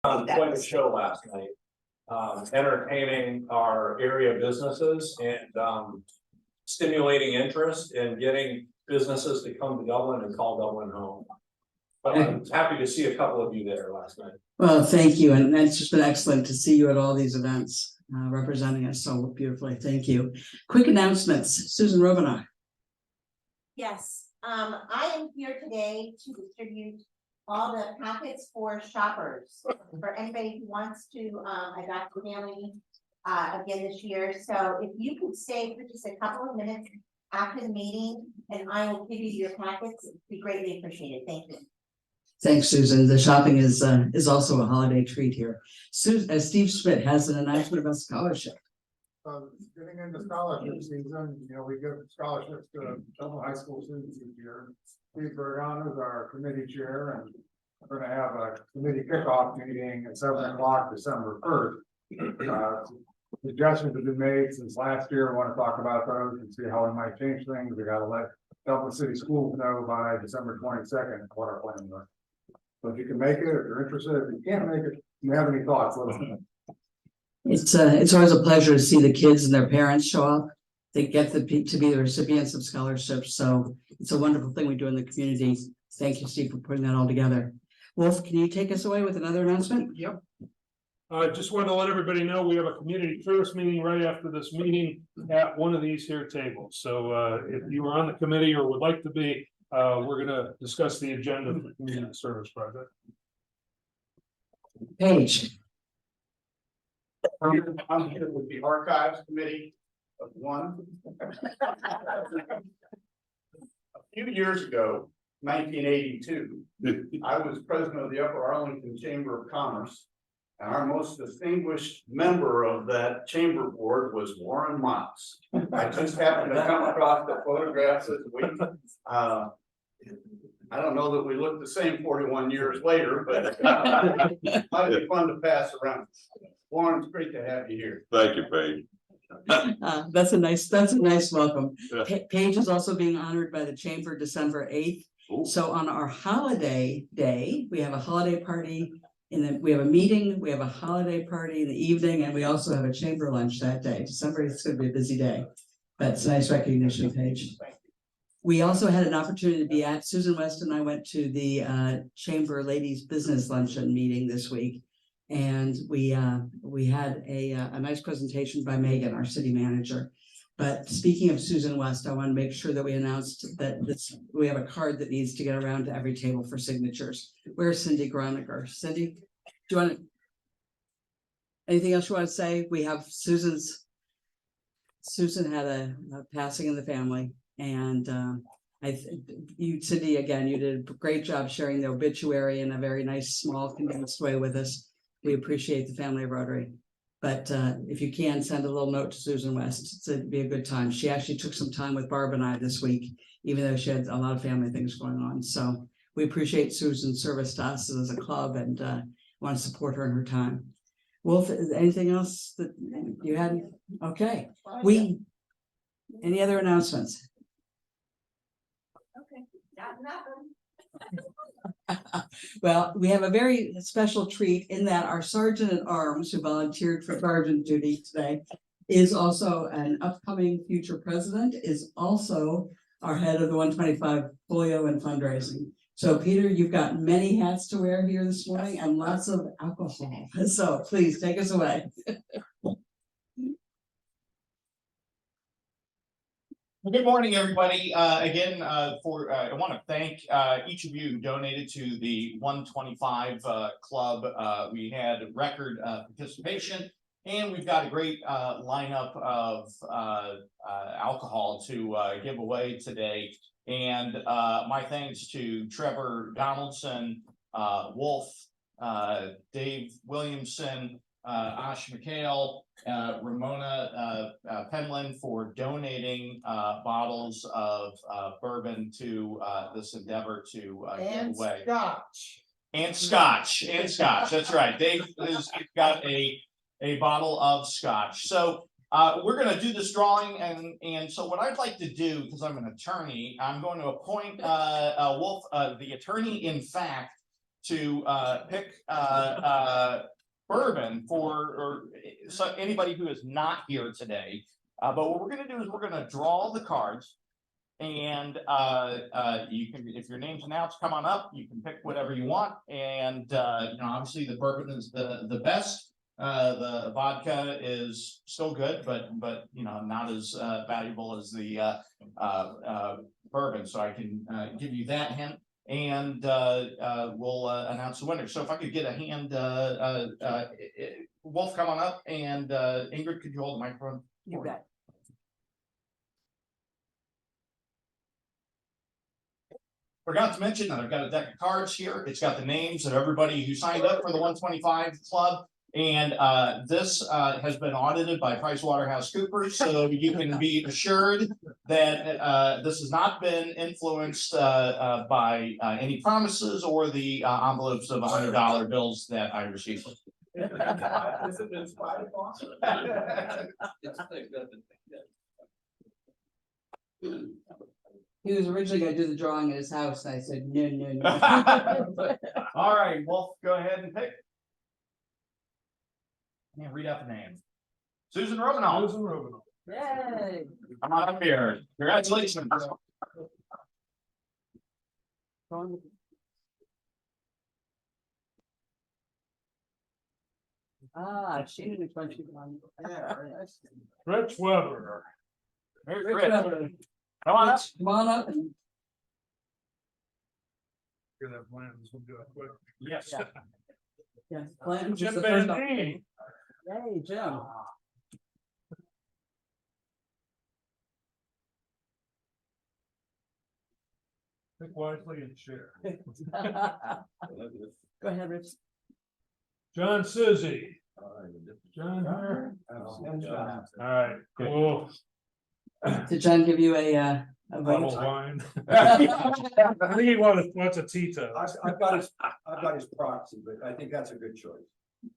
Quite a show last night. Entertaining our area businesses and stimulating interest and getting businesses to come to Dublin and call Dublin home. But I'm happy to see a couple of you there last night. Well, thank you, and it's just been excellent to see you at all these events, representing us so beautifully. Thank you. Quick announcements, Susan Robina. Yes, I am here today to distribute all the packets for shoppers, for anybody who wants to adopt a family again this year. So if you could stay for just a couple of minutes after the meeting, and I will give you your packets, it'd be greatly appreciated. Thank you. Thanks, Susan. The shopping is also a holiday treat here. Steve Schmidt has an announcement about scholarship. Getting into scholarship season, we give scholarships to Dublin High School students each year. Steve Bergano is our committee chair, and we're going to have a committee kickoff meeting at 7 o'clock December 1st. Suggestions have been made since last year. I want to talk about those and see how we might change things. We got to let Dublin City Schools know by December 22nd what our plans are. So if you can make it, if you're interested, if you can't make it, if you have any thoughts, let us know. It's always a pleasure to see the kids and their parents show up. They get to be the recipients of scholarships, so it's a wonderful thing we do in the community. Thank you, Steve, for putting that all together. Wolf, can you take us away with another announcement? Yep. Just wanted to let everybody know we have a community service meeting right after this meeting at one of these here tables. So if you are on the committee or would like to be, we're going to discuss the agenda for the community service project. Paige. I'm here with the Archives Committee of one. A few years ago, 1982, I was president of the Upper Arlington Chamber of Commerce, and our most distinguished member of that chamber board was Warren Motts. I just happened to come across the photographs this week. I don't know that we look the same 41 years later, but might be fun to pass around. Warren, it's great to have you here. Thank you, Paige. That's a nice welcome. Yeah. Paige is also being honored by the Chamber December 8th. Ooh. So on our holiday day, we have a holiday party, and then we have a meeting, we have a holiday party in the evening, and we also have a chamber lunch that day. December 8th is going to be a busy day, but it's a nice recognition, Paige. We also had an opportunity to be at, Susan West and I went to the Chamber Ladies Business Luncheon meeting this week. And we had a nice presentation by Megan, our city manager. But speaking of Susan West, I want to make sure that we announced that we have a card that needs to get around to every table for signatures. Where's Cindy Groniger? Cindy, do you want to? Anything else you want to say? We have Susan had a passing in the family, and Cindy, again, you did a great job sharing the obituary in a very nice, small, condensed way with us. We appreciate the family of Rotary, but if you can, send a little note to Susan West. It'd be a good time. She actually took some time with Barb and I this week, even though she had a lot of family things going on. So we appreciate Susan's service to us as a club, and want to support her in her time. Wolf, is anything else that you had? Okay. Any other announcements? Okay, nothing. Well, we have a very special treat in that our sergeant at arms, who volunteered for sergeant duty today, is also an upcoming future president, is also our head of the 125 polio and fundraising. So Peter, you've got many hats to wear here this morning and lots of alcohol. So please take us away. Well, good morning, everybody. Again, I want to thank each of you who donated to the 125 Club. We had record participation, and we've got a great lineup of alcohol to give away today. And my thanks to Trevor Donaldson, Wolf, Dave Williamson, Ash McHale, Ramona Penland for donating bottles of bourbon to this endeavor to give away. Scotch. That's right. Dave has got a bottle of scotch. So we're going to do this drawing, and so what I'd like to do, because I'm an attorney, I'm going to appoint Wolf, the attorney in fact, to pick bourbon for or so anybody who is not here today. But what we're gonna do is we're gonna draw the cards. And you can, if your name's announced, come on up, you can pick whatever you want. And you know, obviously the bourbon is the best. The vodka is still good, but you know, not as valuable as the bourbon. So I can give you that hint. And we'll announce the winner. So if I could get a hand, Wolf, come on up, and Ingrid, could you hold the microphone? You bet. Forgot to mention that I've got a deck of cards here. It's got the names of everybody who signed up for the 125 Club. And this has been audited by PricewaterhouseCoopers, so you can be assured that this has not been influenced by any promises or the envelopes of $100 bills that I received. He was originally gonna do the drawing at his house, and I said, no. All right, Wolf, go ahead and pick. And read out the name. Susan Romanoff. Susan Romanoff. Yay. Come on up here. Congratulations. Ah, she didn't expect you to come. Rich Weber. Come on up. Come on up. Hear that plan, this will do it quick. Yes. Yeah. Yeah, Clinton, Jim just the first one. Bandine. Yay, Jim. Pick wisely and share. Go ahead, Rich. John Suzie. John here. All right, cool. Did John give you a Bottle of vote? wine. I think he wants a Tito. I've got his proxy, but I think that's a good choice.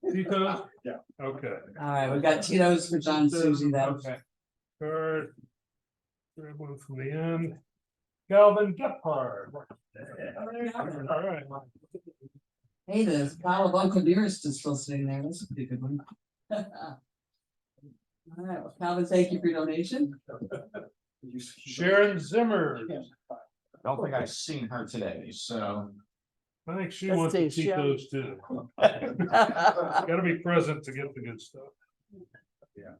Tito's? Yeah. Okay. All right, we've got Tito's for John Suzie then. Okay. Third. Grab one from the end. Calvin Gephardt. All right. Hey, the bottle of Uncle Dearest is still sitting there. That's a pretty good one. All right, well, Calvin, thank you for your donation. Sharon Zimmer. Don't think I've seen her today, so. I think she Let's wants the see, Sharon. Tito's too. Gotta be present to get the good stuff. Yeah.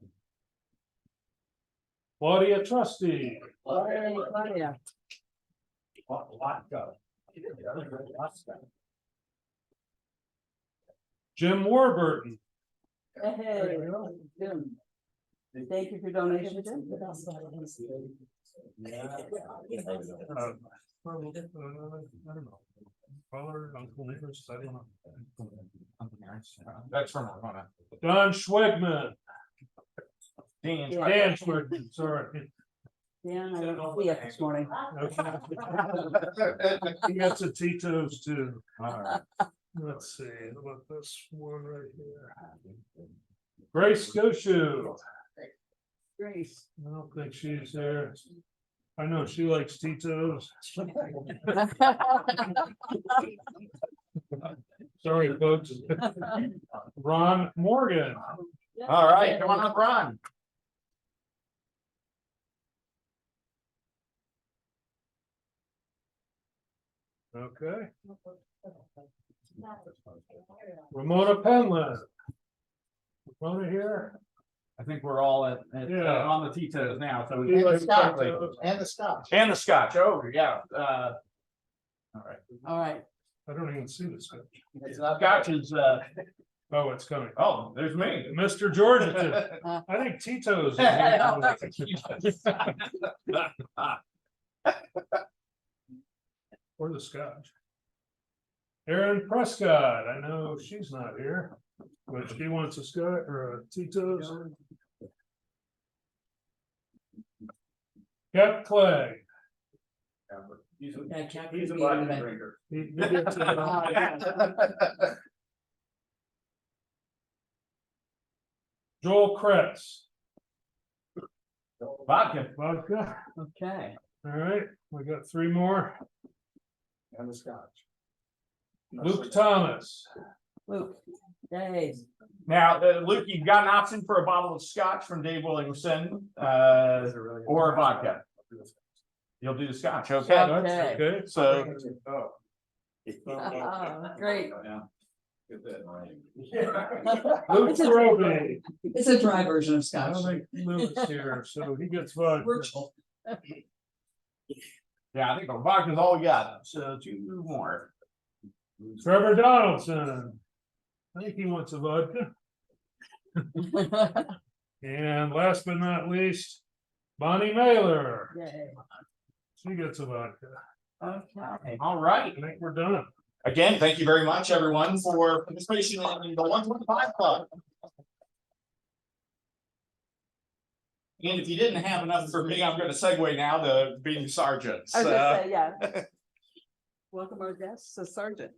Claudia Trusty. Claudia. Jim Warburton. Hey, Jim. Thank you for your donation, Jim. I don't know. Father, uncle, neighbors, I don't know. That's from Ramona. Don Schwegman. Dan. Dan Schwegman, sorry. Yeah, I don't see it this morning. Okay. He got the Tito's too. All right. Let's see, how about this one right here? Grace Goshu. Grace. I don't think she's there. I know she likes Tito's. Sorry, folks. Ron Morgan. All right, come on up, Ron. Okay. Ramona Penland. Ramona here. I think we're all at Yeah. on the Tito's now, so She we. likes Scotch. Tito's. And the scotch. And the Scotch over, yeah, all right. All right. I don't even see the sketch. Scotch is, Oh, it's coming. oh, there's me. Mr. Georgia. I think Tito's. Is here. Or the Scotch. Erin Prescott, I know she's not here, but she wants a Scotch or a Tito's. Cap Clegg. He's Yeah, Cap he's a is being vodka the- drinker. He gets it. Joel Kretz. Vodka. Vodka. Okay. All right, we got three more. And the scotch. Luke Thomas. Luke, yay. Now, Luke, you've got an option for a bottle of scotch from Dave Williamson, or vodka. You'll do the scotch, okay? Okay. Okay, So, Great. Luke Roby. It's a dry version of I scotch. don't think Luke's here, so he gets vodka. Virtual. yeah, I think the vodka's all we got, so 2 more. Trevor Donaldson. I think he wants a vodka. And last but not least, Bonnie Mailer. Yay. She gets a vodka. Okay. All right. I think we're done. Again, thank you very much, everyone, for participation in the 125 Club. And if you didn't have enough for me, I'm going to segue now to being sergeants. I was gonna say, yeah. Welcome our guests, the sergeant.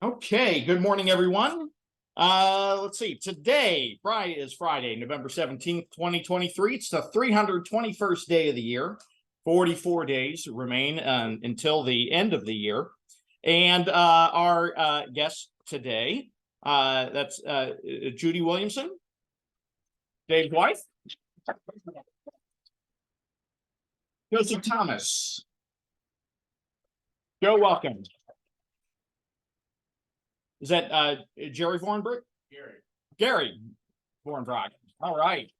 Okay, good morning, everyone. Let's see, today, Friday, November 17th, 2023. It's the 321st day of the year. 44 days remain until the end of the year. And our guest today, that's Judy Williamson, Dave's wife, Joseph Thomas. Joe, welcome. Is that Jerry Vornbrook? Gary Vornbrook. All right.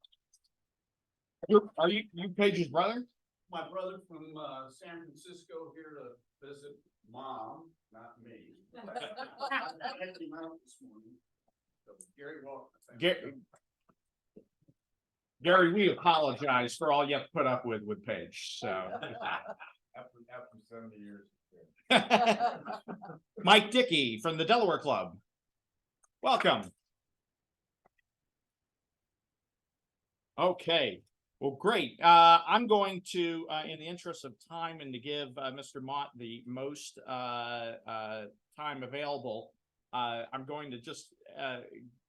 Are you Paige's brother? My brother from San Francisco here to visit mom, not me. I had him out this morning. So, Gary, welcome. Gary, we apologize for all you have to put up with Paige. So After 70 years. Mike Dickey from the Delaware Club. Welcome. Okay. Well, great. I'm going to, in the interest of time and to give Mr. Mott the most time available, I'm going to just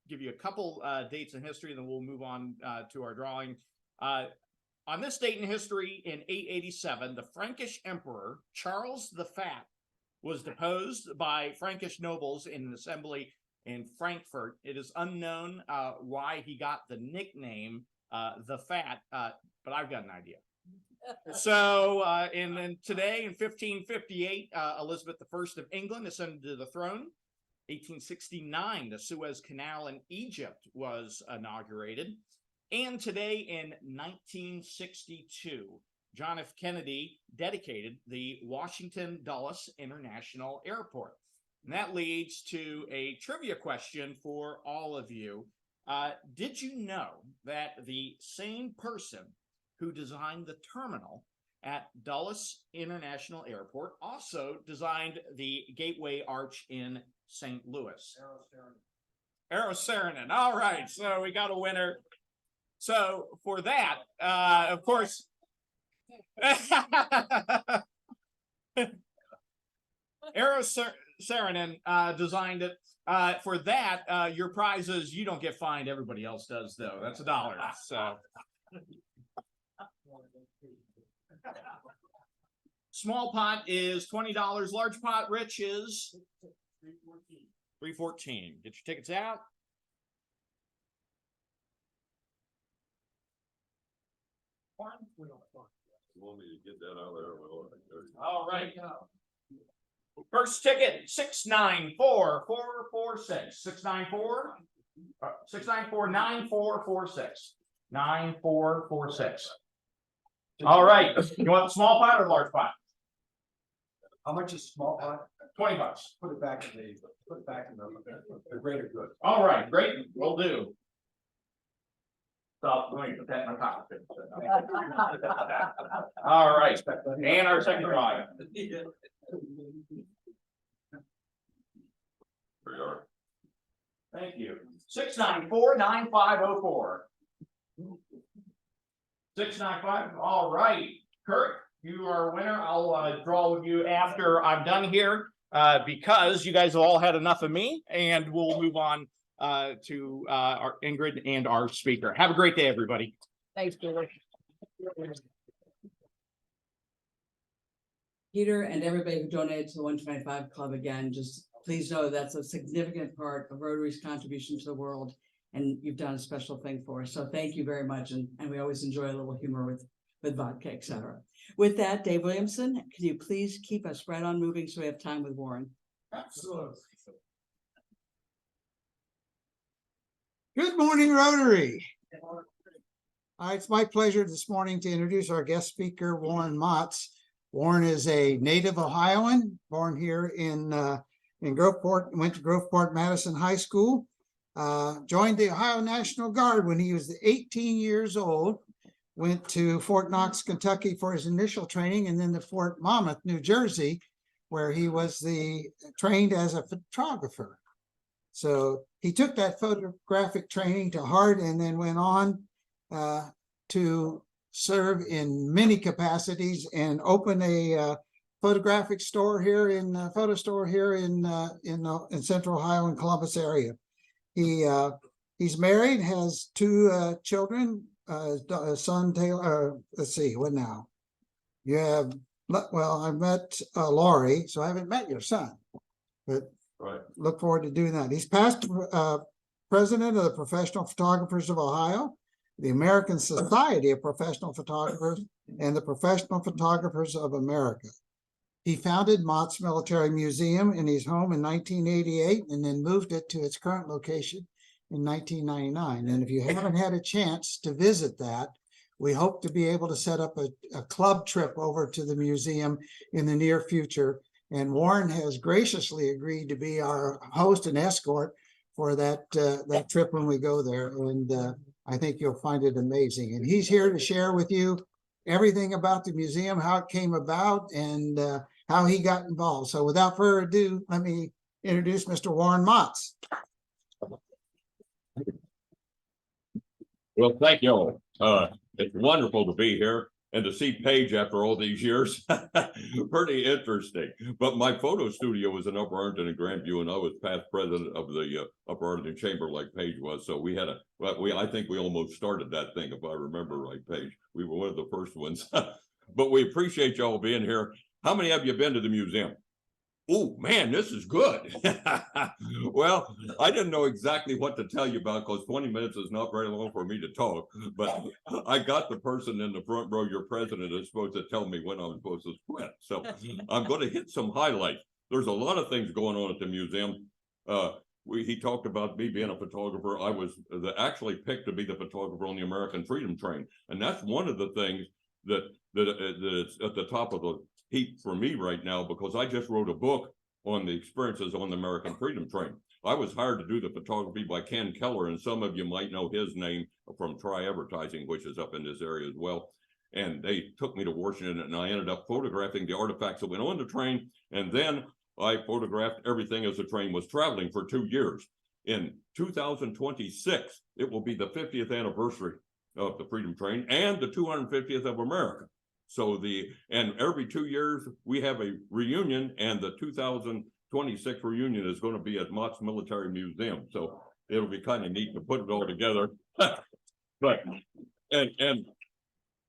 give you a couple dates in history, then we'll move on to our drawing. On this date in history, in 887, the Frankish Emperor Charles the Fat was deposed by Frankish nobles in an assembly in Frankfurt. It is unknown why he got the nickname the Fat, but I've got an idea. So, and then today in 1558, Elizabeth I of England ascended to the throne. 1869, the Suez Canal in Egypt was inaugurated. And today in 1962, John F. Kennedy dedicated the Washington Dulles International Airport. And that leads to a trivia question for all of you. Did you know that the same person who designed the terminal at Dulles International Airport also designed the Gateway Arch in St. Louis? Eero Saarinen. All right, so we got a winner. So for that, of course, Eero Saarinen designed it. For that, your prize is you don't get fined. Everybody else does, though. That's $1. So small pot is $20. Large pot, Rich, is $314. Get your tickets out. All right. First ticket, 694-4446. 694-9446. 9446. All right. You want small pot or large pot? How much is small pot? $20. Put it back in the greater good. All right, great. Will do. So let me put that in my pocket. All right. And our second drawing. Thank you. 694-9504. 695. All right. Kurt, you are a winner. I'll draw with you after I'm done here because you guys have all had enough of me, and we'll move on to our Ingrid and our speaker. Have a great day, everybody. Thanks, Peter. Peter and everybody who donated to the 125 Club again, just please know that's a significant part of Rotary's contribution to the world. And you've done a special thing for us. So thank you very much. And we always enjoy a little humor with vodka, et cetera. With that, Dave Williamson, can you please keep us right on moving so we have time with Warren? Absolutely. Good morning, Rotary. It's my pleasure this morning to introduce our guest speaker, Warren Motts. Warren is a native Ohioan, born here in Groveport, went to Groveport Madison High School, joined the Ohio National Guard when he was 18 years old, went to Fort Knox, Kentucky for his initial training, and then to Fort Monmouth, New Jersey, where he was trained as a photographer. So he took that photographic training to heart and then went on to serve in many capacities and open a photographic store here in photo store here in Central Ohio and Columbus area. He's married, has two children, son Taylor. Let's see, what now? You have, well, I met Laurie, so I haven't met your son, but Right. look forward to doing that. He's past president of the Professional Photographers of Ohio, the American Society of Professional Photographers, and the Professional Photographers of America. He founded Motts Military Museum in his home in 1988 and then moved it to its current location in 1999. And if you haven't had a chance to visit that, we hope to be able to set up a club trip over to the museum in the near future. And Warren has graciously agreed to be our host and escort for that trip when we go there. And I think you'll find it amazing. And he's here to share with you everything about the museum, how it came about, and how he got involved. So without further ado, let me introduce Mr. Warren Motts. Well, thank you all. It's wonderful to be here and to see Paige after all these years. Pretty interesting. But my photo studio was in Upper Arlington and Grandview, and I was past president of the Upper Arlington Chamber like Paige was. So we had I think we almost started that thing, if I remember right, Paige. We were one of the first ones. But we appreciate y'all being here. How many have you been to the museum? Oh man, this is good. Well, I didn't know exactly what to tell you about because 20 minutes is not very long for me to talk, but I got the person in the front row, your president, is supposed to tell me when I'm supposed to quit. So I'm going to hit some highlights. There's a lot of things going on at the museum. He talked about me being a photographer. I was actually picked to be the photographer on the American Freedom Train. And that's one of the things that it's at the top of the heap for me right now, because I just wrote a book on the experiences on the American Freedom Train. I was hired to do the photography by Ken Keller, and some of you might know his name from Tri Advertising, which is up in this area as well. And they took me to Washington, and I ended up photographing the artifacts that went on the train. And then I photographed everything as the train was traveling for 2 years. In 2026, it will be the 50th anniversary of the Freedom Train and the 250th of America. So and every 2 years we have a reunion, and the 2026 reunion is going to be at Motts Military Museum. So it'll be kind of neat to put it all together. But and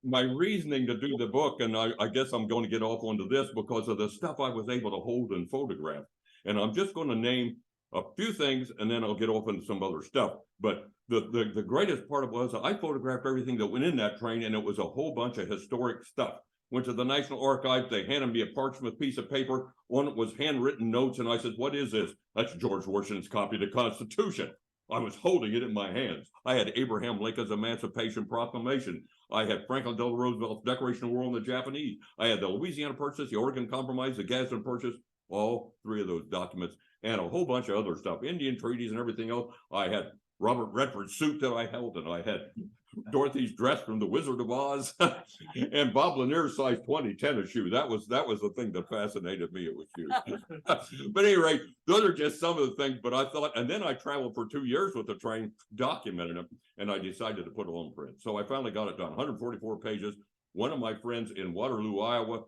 my reasoning to do the book, and I guess I'm going to get off onto this because of the stuff I was able to hold and photograph. And I'm just going to name a few things, and then I'll get off into some other stuff. But the greatest part of it was I photographed everything that went in that train, and it was a whole bunch of historic stuff. Went to the National Archives, they handed me a parchment piece of paper. On it was handwritten notes, and I said, "What is this?" "That's George Washington's copy of the Constitution." I was holding it in my hands. I had Abraham Lincoln's Emancipation Proclamation. I had Franklin Delano Roosevelt's Declaration of War on the Japanese. I had the Louisiana Purchase, the Oregon Compromise, the Gadsden Purchase, all three of those documents, and a whole bunch of other stuff, Indian treaties and everything else. I had Robert Redford's suit that I held, and I had Dorothy's dress from The Wizard of Oz, and Bob Lanier's size 20 tennis shoe. That was the thing that fascinated me. It was huge. But anyway, those are just some of the things. But I thought, and then I traveled for 2 years with the train, documenting them, and I decided to put it on print. So I finally got it done, 144 pages. One of my friends in Waterloo, Iowa,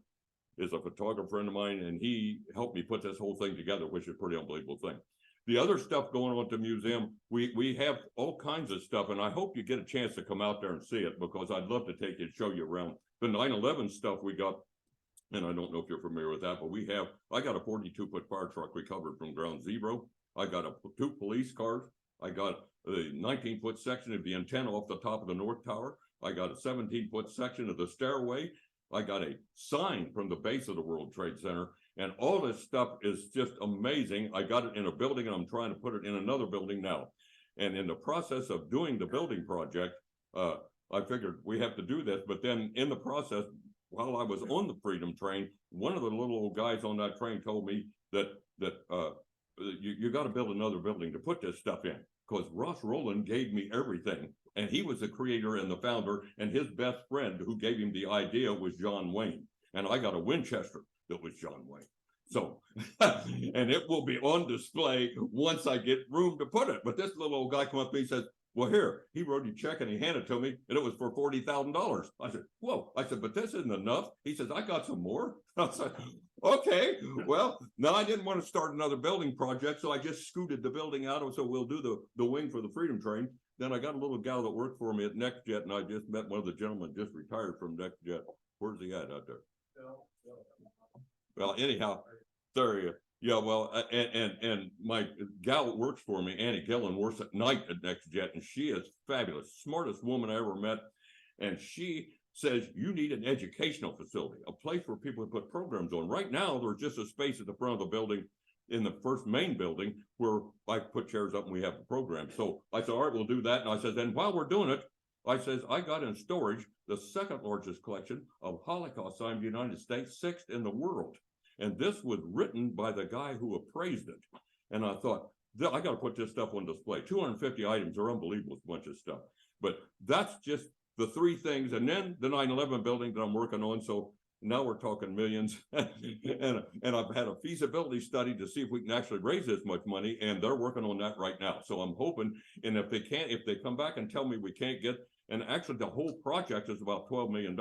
is a photographer friend of mine, and he helped me put this whole thing together, which is a pretty unbelievable thing. the other stuff going on at the museum, we have all kinds of stuff, and I hope you get a chance to come out there and see it, because I'd love to take you and show you around. The 9/11 stuff we got, and I don't know if you're familiar with that, but I got a 42-foot fire truck recovered from ground zero. I got 2 police cars. I got a 19-foot section of the antenna off the top of the North Tower. I got a 17-foot section of the stairway. I got a sign from the base of the World Trade Center, and all this stuff is just amazing. I got it in a building, and I'm trying to put it in another building now. And in the process of doing the building project, I figured we have to do this, but then in the process, while I was on the Freedom Train, one of the little old guys on that train told me that you got to build another building to put this stuff in, because Ross Rowland gave me everything, and he was the creator and the founder, and his best friend who gave him the idea was John Wayne, and I got a Winchester that was John Wayne. So, and it will be on display once I get room to put it. But this little old guy come up to me and says, well, here, he wrote a check and he handed it to me, and it was for $40,000. I said, whoa. I said, but this isn't enough. He says, I got some more. I said, okay, well, no, I didn't want to start another building project, so I just scooted the building out. So we'll do the wing for the Freedom Train. Then I got a little gal that worked for me at NextJet, and I just met one of the gentlemen just retired from NextJet. Where's he at out there? Well, anyhow, there he is. Yeah, well, and my gal that works for me, Annie Gillen, works at night at NextJet, and she is fabulous, smartest woman I ever met. And she says, you need an educational facility, a place where people put programs on. Right now, there's just a space at the front of the building in the first main building where I put chairs up and we have the program. So I said, all right, we'll do that. And I said, then while we're doing it, I says, I got in storage the second largest collection of Holocaust signs in the United States, 6th in the world. And this was written by the guy who appraised it. And I thought, I got to put this stuff on display. 250 items are unbelievable, a bunch of stuff. But that's just the 3 things. And then the 9/11 building that I'm working on. So now we're talking millions. and I've had a feasibility study to see if we can actually raise this much money. And they're working on that right now. So I'm hoping, and if they come back and tell me we can't get, and actually the whole project is about $12 million.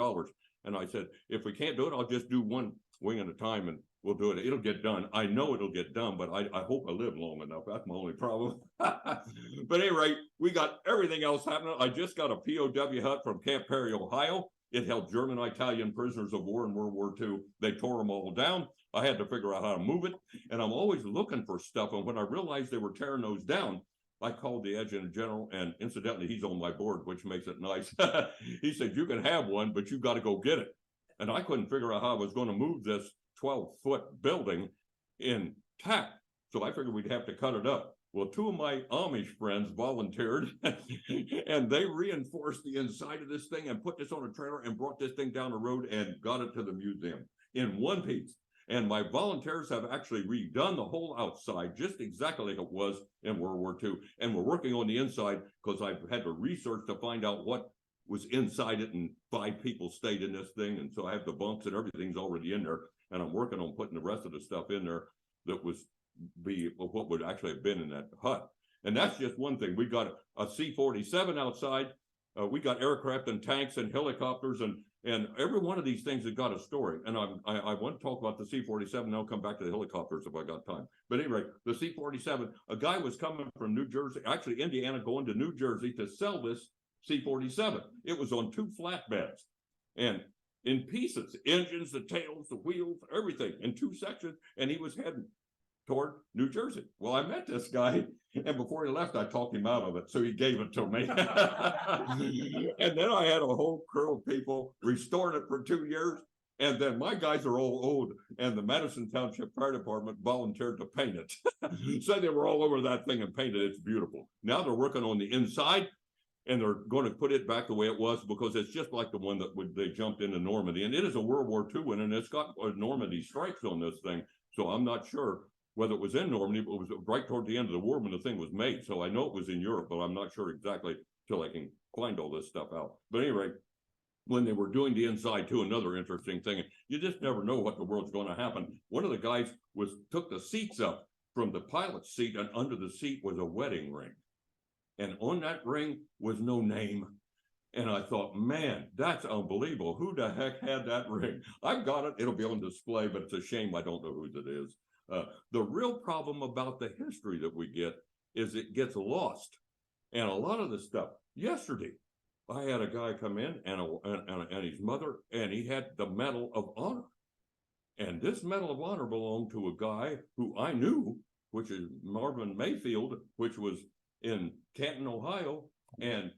And I said, if we can't do it, I'll just do one wing at a time and we'll do it. It'll get done. I know it'll get done, but I hope I live long enough. That's my only problem. But anyway, we got everything else happening. I just got a POW hut from Camp Perry, Ohio. It held German Italian prisoners of war in World War II. They tore them all down. I had to figure out how to move it. And I'm always looking for stuff. And when I realized they were tearing those down, I called the adjutant general, and incidentally, he's on my board, which makes it nice. He said, you can have one, but you got to go get it. And I couldn't figure out how I was going to move this 12-foot building intact. So I figured we'd have to cut it up. Well, 2 of my Amish friends volunteered and they reinforced the inside of this thing and put this on a trailer and brought this thing down the road and got it to the museum in one piece. And my volunteers have actually redone the whole outside just exactly like it was in World War II. And we're working on the inside because I've had to research to find out what was inside it, and 5 people stayed in this thing. And so I have the bunks and everything's already in there. And I'm working on putting the rest of the stuff in there that was what would actually have been in that hut. And that's just one thing. We got a C-47 outside. We got aircraft and tanks and helicopters, and every one of these things has got a story. And I want to talk about the C-47, and I'll come back to the helicopters if I got time. But anyway, the C-47, a guy was coming from New Jersey, actually Indiana, going to New Jersey to sell this C-47. It was on 2 flatbeds and in pieces, engines, the tails, the wheels, everything in 2 sections. And he was heading toward New Jersey. Well, I met this guy, and before he left, I talked him out of it. So he gave it to me. And then I had a whole crew of people restoring it for 2 years. And then my guys are all old, and the Madison Township Fire Department volunteered to paint it. So they were all over that thing and painted it. It's beautiful. Now they're working on the inside, and they're going to put it back the way it was, because it's just like the one that they jumped into Normandy. And it is a World War II one, and it's got Normandy stripes on this thing. So I'm not sure whether it was in Normandy, but it was right toward the end of the war when the thing was made. So I know it was in Europe, but I'm not sure exactly till I can find all this stuff out. But anyway, when they were doing the inside too, another interesting thing, you just never know what the world's going to happen. One of the guys took the seats up from the pilot's seat, and under the seat was a wedding ring. And on that ring was no name. And I thought, man, that's unbelievable. Who the heck had that ring? I've got it. It'll be on display, but it's a shame I don't know whose it is. The real problem about the history that we get is it gets lost. And a lot of the stuff, yesterday, I had a guy come in and his mother, and he had the Medal of Honor. And this Medal of Honor belonged to a guy who I knew, which is Marvin Mayfield, which was in Canton, Ohio. And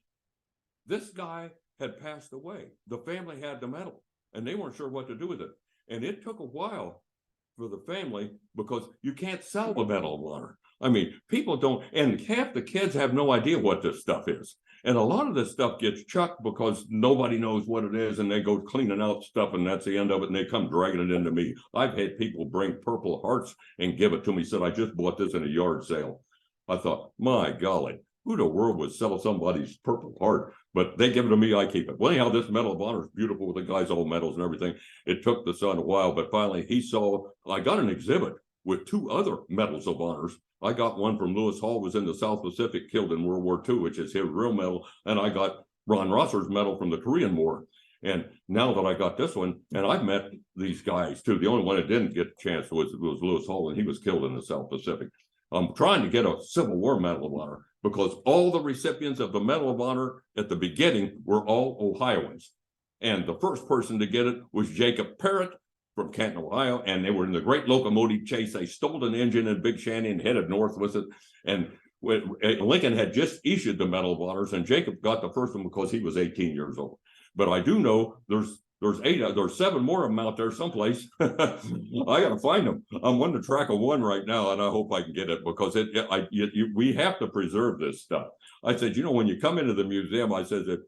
this guy had passed away. The family had the medal and they weren't sure what to do with it. And it took a while for the family because you can't sell the Medal of Honor. I mean, people don't, and half the kids have no idea what this stuff is. And a lot of this stuff gets chucked because nobody knows what it is and they go cleaning out stuff and that's the end of it and they come dragging it into me. I've had people bring Purple Hearts and give it to me, said, I just bought this in a yard sale. I thought, my golly, who in the world would sell somebody's Purple Heart? But they give it to me, I keep it. Well, anyhow, this Medal of Honor is beautiful with the guy's old medals and everything. It took the son a while, but finally he saw, I got an exhibit with 2 other medals of honors. I got one from Lewis Hall, was in the South Pacific, killed in World War II, which is his real medal. And I got Ron Rosser's medal from the Korean War. And now that I got this one, and I've met these guys too. The only one that didn't get a chance was Lewis Hall, and he was killed in the South Pacific. I'm trying to get a Civil War Medal of Honor because all the recipients of the Medal of Honor at the beginning were all Ohioans. And the first person to get it was Jacob Parrott from Canton, Ohio, and they were in the Great Locomotive Chase. They stole an engine in Big Shanty and headed north with it. And Lincoln had just issued the Medal of Honors, and Jacob got the first one because he was 18 years old. But I do know there's 7 more of them out there someplace. I gotta find them. I'm on the track of one right now, and I hope I can get it because we have to preserve this stuff. I said, you know, when you come into the museum, I said that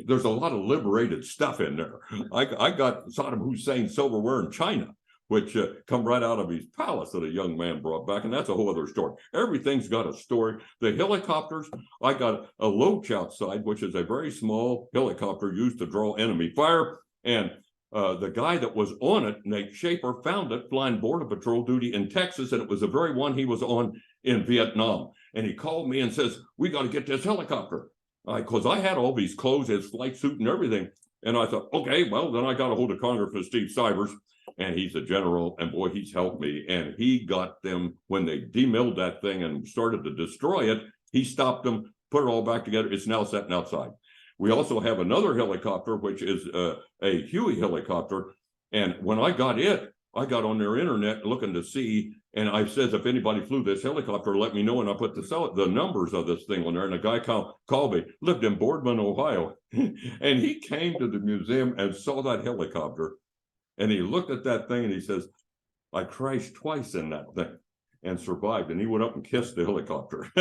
there's a lot of liberated stuff in there. I got Saddam Hussein silverware in China, which come right out of his palace that a young man brought back, and that's a whole other story. Everything's got a story. The helicopters, I got a Loach outside, which is a very small helicopter used to draw enemy fire, and the guy that was on it, Nate Schaefer, found it flying Border Patrol duty in Texas, and it was the very one he was on in Vietnam. And he called me and says, we got to get this helicopter. Because I had all these clothes, his flight suit and everything. And I thought, okay, well, then I got a hold of Congressman Steve Sivers, and he's a general, and boy, he's helped me. And he got them, when they demilled that thing and started to destroy it, he stopped them, put it all back together. It's now sitting outside. We also have another helicopter, which is a Huey helicopter. And when I got it, I got on their internet looking to see, and I says, if anybody flew this helicopter, let me know. And I put the numbers of this thing on there. And a guy called me, lived in Boardman, Ohio. And he came to the museum and saw that helicopter. And he looked at that thing and he says, I crashed twice in that thing and survived. And he went up and kissed the helicopter.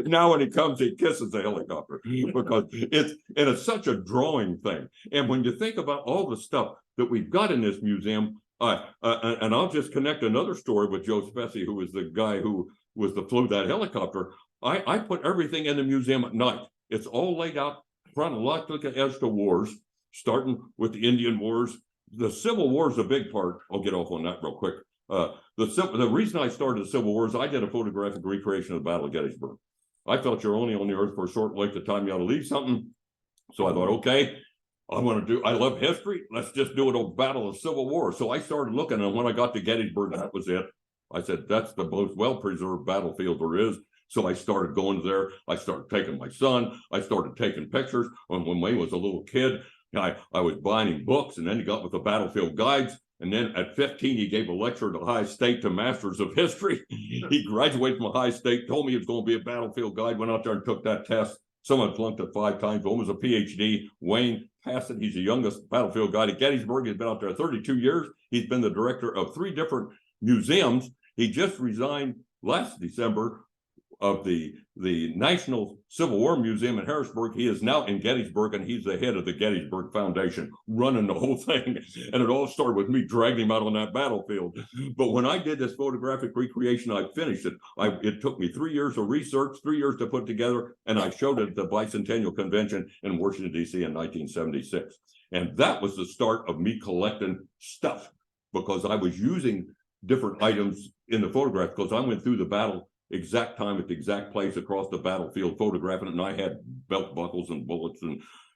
Now when he comes, he kisses the helicopter because it's such a drawing thing. And when you think about all the stuff that we've got in this museum, and I'll just connect another story with Joe Spessy, who was the guy who flew that helicopter. I put everything in the museum at night. It's all laid out chronologically as to wars, starting with the Indian Wars. The Civil War is a big part. I'll get off on that real quick. The reason I started the Civil War is I did a photographic recreation of the Battle of Gettysburg. I felt you're only on the earth for a short length of time. You ought to leave something. So I thought, okay, I love history. Let's just do it on Battle of Civil War. So I started looking, and when I got to Gettysburg, that was it. I said, that's the most well-preserved battlefield there is. So I started going there. I started taking my son. I started taking pictures. When Wayne was a little kid, I was buying him books, and then he got with the battlefield guides. And then at 15, he gave a lecture at Ohio State to Masters of History. He graduated from Ohio State, told me he was going to be a battlefield guide, went out there and took that test. Someone flunked it 5 times. One was a PhD. Wayne passed it. He's the youngest battlefield guide at Gettysburg. He's been out there 32 years. He's been the director of 3 different museums. He just resigned last December of the National Civil War Museum in Harrisburg. He is now in Gettysburg, and he's the head of the Gettysburg Foundation, running the whole thing. And it all started with me dragging him out on that battlefield. But when I did this photographic recreation, I finished it. It took me 3 years of research, 3 years to put together, and I showed it at the Bicentennial Convention in Washington, D.C. in 1976. And that was the start of me collecting stuff, because I was using different items in the photograph, because I went through the battle exact time at the exact place across the battlefield photographing it, and I had belt buckles and bullets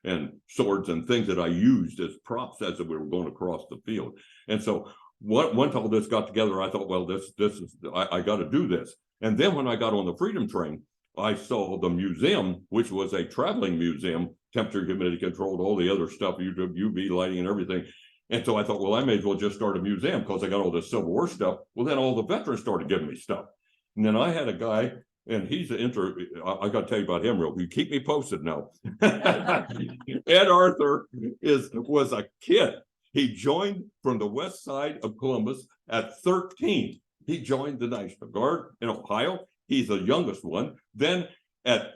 and swords and things that I used as props as we were going across the field. And so once all this got together, I thought, well, this is, I got to do this. And then when I got on the Freedom Train, I saw the museum, which was a traveling museum, temperature, humidity controlled, all the other stuff, UV lighting and everything. And so I thought, well, I may as well just start a museum because I got all this Civil War stuff. Well, then all the veterans started giving me stuff. And then I had a guy, and he's I got to tell you about him real quick. Keep me posted now. Ed Arthur was a kid. He joined from the west side of Columbus at 13. He joined the National Guard in Ohio. He's the youngest one. Then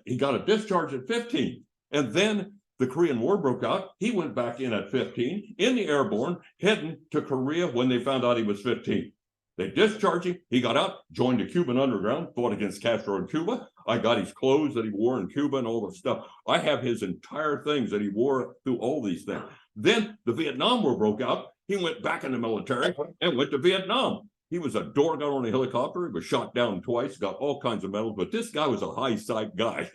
he got a discharge at 15. And then the Korean War broke out. He went back in at 15 in the airborne, heading to Korea when they found out he was 15. They discharged him. He got out, joined the Cuban underground, fought against Castro in Cuba. I got his clothes that he wore in Cuba and all the stuff. I have his entire things that he wore through all these things. Then the Vietnam War broke out. He went back in the military and went to Vietnam. He was a door gun on a helicopter. He was shot down twice, got all kinds of medals, but this guy was a high side guy.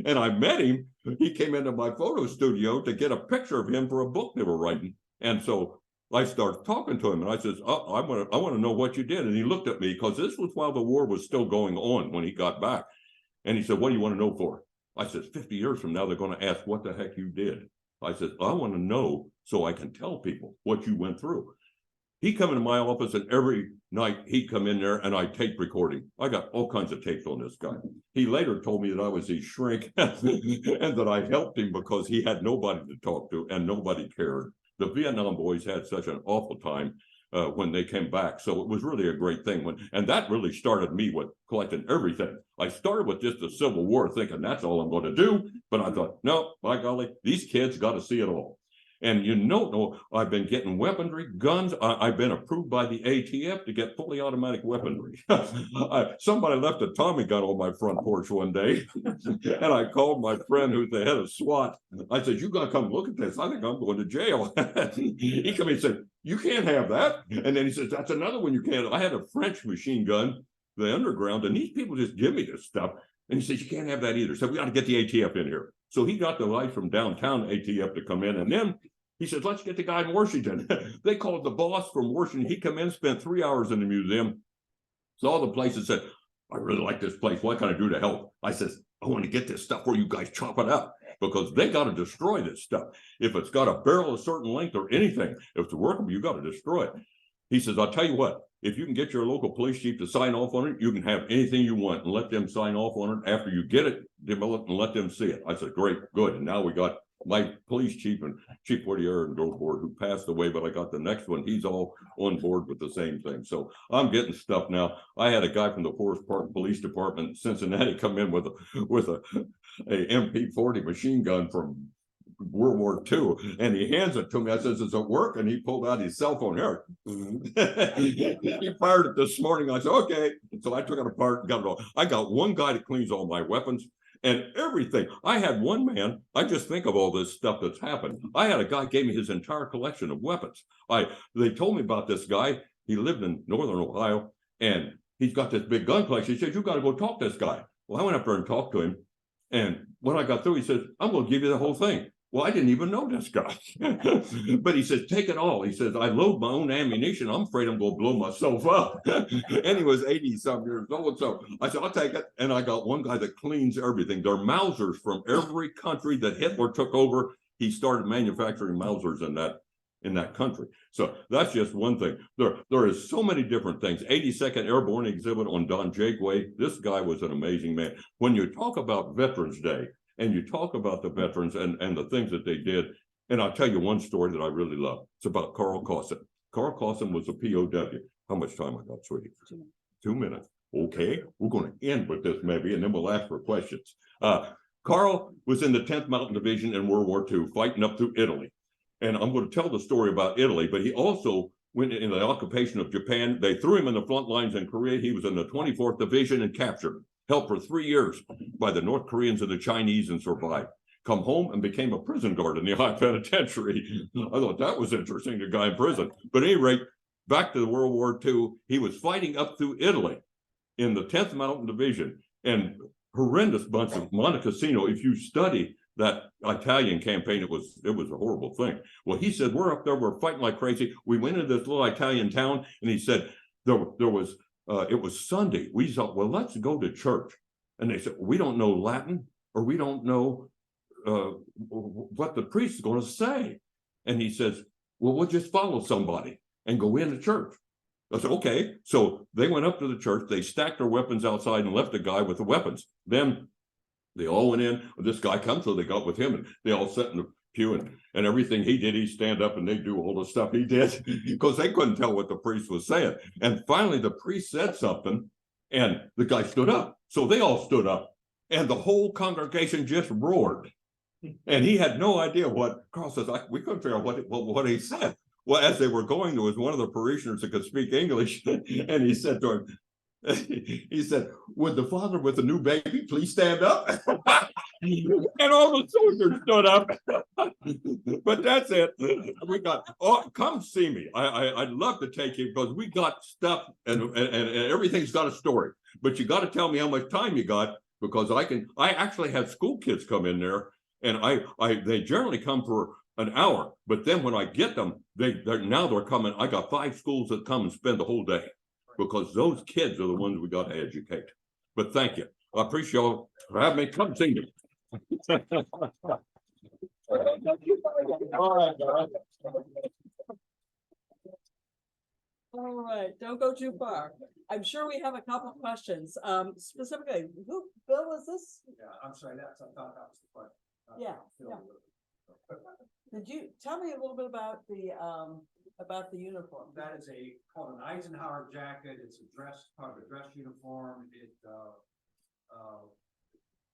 And I met him. He came into my photo studio to get a picture of him for a book they were writing. And so I started talking to him and I says, oh, I want to know what you did. And he looked at me because this was while the war was still going on when he got back. And he said, what do you want to know for? I said, 50 years from now, they're going to ask what the heck you did. I said, I want to know so I can tell people what you went through. He come into my office and every night he'd come in there and I tape recording. I got all kinds of tapes on this guy. He later told me that I was his shrink and that I helped him because he had nobody to talk to and nobody cared. The Vietnam boys had such an awful time when they came back. So it was really a great thing. And that really started me with collecting everything. I started with just the Civil War thinking that's all I'm going to do. But I thought, no, by golly, these kids got to see it all. And you know, I've been getting weaponry, guns. I've been approved by the ATF to get fully automatic weaponry. Somebody left a Tommy gun on my front porch one day. And I called my friend who's the head of SWAT. I said, you got to come look at this. I think I'm going to jail. He came and said, you can't have that. And then he says, that's another one you can't. I had a French machine gun, the underground, and these people just give me this stuff. And he says, you can't have that either. So we got to get the ATF in here. So he got the guys from downtown ATF to come in. And then he says, let's get the guy in Washington. They called the boss from Washington. He come in, spent 3 hours in the museum, saw the place and said, I really like this place. What can I do to help? I says, I want to get this stuff where you guys chop it up because they got to destroy this stuff. If it's got a barrel a certain length or anything, if it's workable, you got to destroy it. He says, I'll tell you what, if you can get your local police chief to sign off on it, you can have anything you want and let them sign off on it after you get it developed and let them see it. I said, great, good. And now we got my police chief and Chief Whittier and Go Board who passed away, but I got the next one. He's all on board with the same thing. So I'm getting stuff now. I had a guy from the Forest Park Police Department in Cincinnati come in with a MP40 machine gun from World War II, and he hands it to me. I says, "Does it work?" And he pulled out his cell phone here. He fired it this morning. I said, "Okay." So I took it apart and got it all. I got one guy that cleans all my weapons and everything. I had one man. I just think of all this stuff that's happened. I had a guy gave me his entire collection of weapons. They told me about this guy. He lived in northern Ohio, and he's got this big gun collection. He said, "You got to go talk to this guy." Well, I went up there and talked to him, and when I got through, he said, "I'm going to give you the whole thing." Well, I didn't even know this guy. But he says, "Take it all." He says, "I load my own ammunition. I'm afraid I'm going to blow myself up." And he was 80-some years old. So I said, "I'll take it." And I got one guy that cleans everything. They're Mausers from every country that Hitler took over. He started manufacturing Mausers in that country. So that's just one thing. There is so many different things. 82nd Airborne exhibit on Don Jakeway. This guy was an amazing man. When you talk about Veterans Day, and you talk about the veterans and the things that they did. And I'll tell you one story that I really love. It's about Carl Clausen. Carl Clausen was a POW. How much time I got, sweetie? 2 minutes. Okay, we're going to end with this maybe, and then we'll ask for questions. Carl was in the 10th Mountain Division in World War II, fighting up through Italy. And I'm going to tell the story about Italy, but he also went in the occupation of Japan. They threw him in the front lines in Korea. He was in the 24th Division and captured. Held for 3 years by the North Koreans and the Chinese and survived. Come home and became a prison guard in the high penitentiary. I thought that was interesting, the guy in prison. But at any rate, back to the World War II, he was fighting up through Italy in the 10th Mountain Division, and horrendous bunch of Monte Cassino. If you study that Italian campaign, it was a horrible thing. Well, he said, we're up there, we're fighting like crazy. We went into this little Italian town, and he said there was it was Sunday. We thought, well, let's go to church. And they said, we don't know Latin, or we don't know what the priest is going to say. And he says, well, we'll just follow somebody and go into church. I said, okay. So they went up to the church, they stacked their weapons outside and left the guy with the weapons. Then they all went in. This guy comes, so they got with him, and they all sat in the pew, and everything he did, he stand up and they do all the stuff he did because they couldn't tell what the priest was saying. And finally, the priest said something, and the guy stood up. So they all stood up, and the whole congregation just roared. And he had no idea what Carl says. We couldn't figure out what he said. Well, as they were going, there was one of the parishioners that could speak English, and he said to him, he said, would the father with the new baby please stand up? And all the soldiers stood up. But that's it. We got, oh, come see me. I'd love to take you because we got stuff and everything's got a story. But you got to tell me how much time you got, because I actually have school kids come in there, and they generally come for an hour. But then when I get them, they're coming. I got 5 schools that come and spend the whole day, because those kids are the ones we got to educate. But thank you. I appreciate y'all for having me. Come see me. All right, don't go too far. I'm sure we have a couple of questions. Specifically, Bill, was this? Yeah, I'm sorry, I thought that was the question. Yeah. Did you tell me a little bit about the uniform? That is called an Eisenhower jacket. It's part of a dress uniform.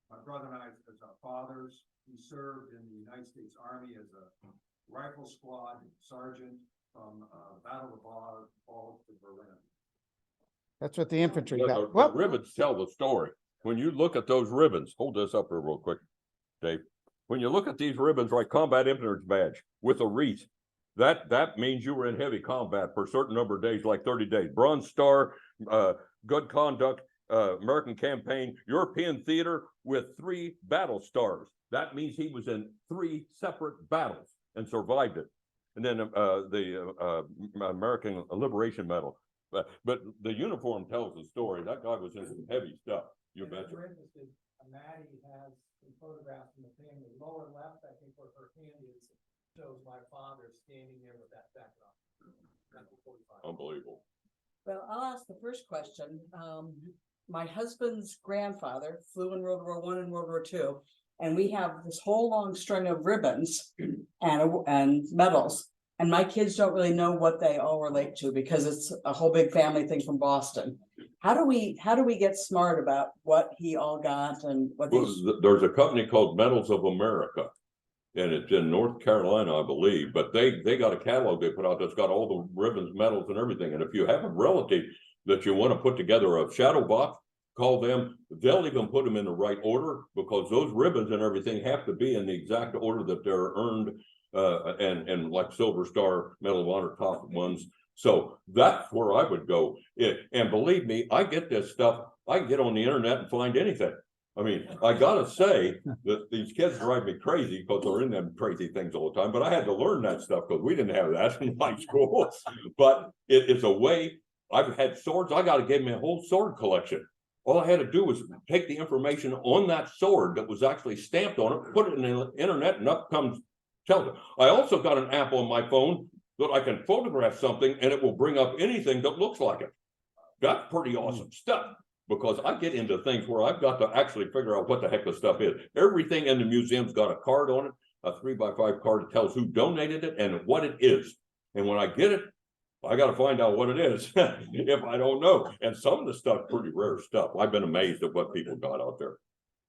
My brother and I, as our fathers, he served in the United States Army as a rifle squad sergeant from Battle of Balls to Berlin. That's what the infantry The got. Well, ribbons tell the story. When you look at those ribbons, hold this up here real quick, Dave. When you look at these ribbons, like combat infantry badge with a wreath, that means you were in heavy combat for a certain number of days, like 30 days. Bronze Star, good conduct, American campaign, European theater with 3 battle stars. That means he was in 3 separate battles and survived it. And then the American Liberation Medal. But the uniform tells the story. That guy was in some heavy stuff. You betcha. Maddie has some photographs from the family. Lower left, I think, where her hand is, shows my father standing there with that background. Unbelievable. Well, I'll ask the first question. My husband's grandfather flew in World War I and World War II, and we have this whole long string of ribbons and medals. And my kids don't really know what they all relate to because it's a whole big family thing from Boston. How do we get smart about what he all got and what? Well, there's a company called Medals of America, and it's in North Carolina, I believe. But they got a catalog they put out that's got all the ribbons, medals, and everything. And if you have a relative that you want to put together a shadow box, call them. They'll even put them in the right order, because those ribbons and everything have to be in the exact order that they're earned. And like Silver Star, Medal of Honor, top ones. So that's where I would go. And believe me, I get this stuff. I can get on the internet and find anything. I mean, I gotta say that these kids drive me crazy because they're in them crazy things all the time. But I had to learn that stuff because we didn't have that in high school. But it's a way. I've had swords. I got to give me a whole sword collection. All I had to do was take the information on that sword that was actually stamped on it, put it in the internet, and up comes. I also got an app on my phone that I can photograph something and it will bring up anything that looks like it. That's pretty awesome stuff, because I get into things where I've got to actually figure out what the heck the stuff is. Everything in the museum's got a card on it, a 3x5 card that tells who donated it and what it is. And when I get it, I got to find out what it is if I don't know. And some of the stuff, pretty rare stuff. I've been amazed at what people got out there.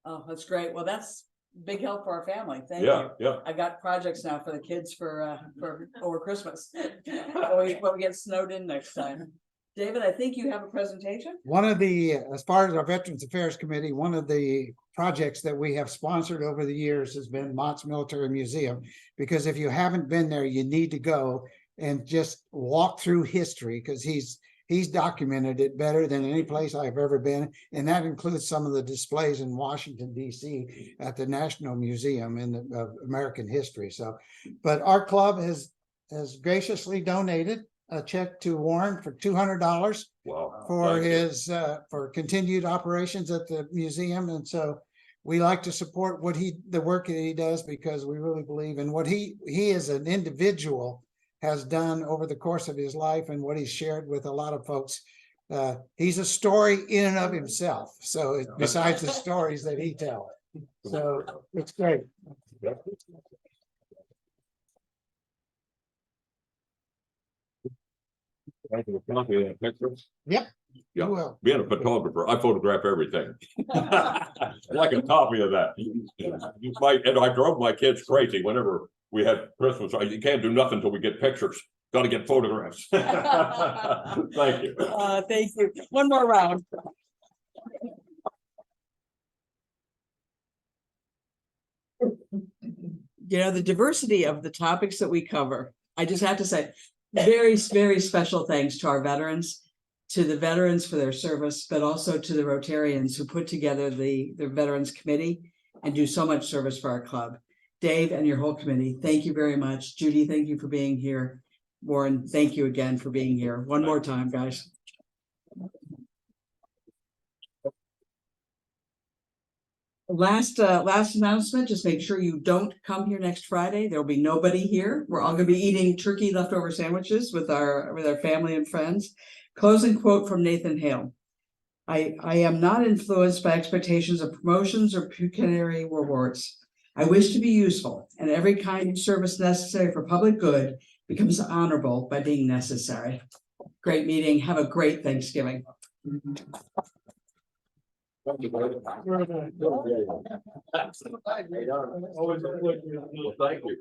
Oh, that's great. Well, that's big help for our family. Thank you. Yeah. I got projects now for the kids for over Christmas. When we get snowed in next time. David, I think you have a presentation. One of the, as far as our Veterans Affairs Committee, one of the projects that we have sponsored over the years has been Motts Military Museum, because if you haven't been there, you need to go and just walk through history, because he's he's documented it better than any place I've ever been. And that includes some of the displays in Washington, DC at the National Museum of American History. So, but our club has graciously donated a check to Warren for $200 Wow. for Thank you. his for continued operations at the museum. And so we like to support the work that he does, because we really believe in what he as an individual has done over the course of his life and what he's shared with a lot of folks. He's a story in and of himself. So besides the stories that he tells. So it's great. Yep. Yeah. Well, Being a photographer, I photograph everything. I'd like a copy of that. You might, and I drove my kids crazy whenever we had Christmas. You can't do nothing until we get pictures. Got to get photographs. Thank you. Thank you. One more round. You know, the diversity of the topics that we cover, I just have to say, very, very special thanks to our veterans, to the veterans for their service, but also to the Rotarians who put together the Veterans Committee and do so much service for our club. Dave and your whole committee, thank you very much. Judy, thank you for being here. Warren, thank you again for being here. One more time, guys. Last announcement, just make sure you don't come here next Friday. There'll be nobody here. We're all gonna be eating turkey leftover sandwiches with our family and friends. Closing quote from Nathan Hale. I am not influenced by expectations of promotions or pecuniary rewards. I wish to be useful, and every kind of service necessary for public good becomes honorable by being necessary. Great meeting. Have a great Thanksgiving. Thank you. Always a pleasure. Well, thank you.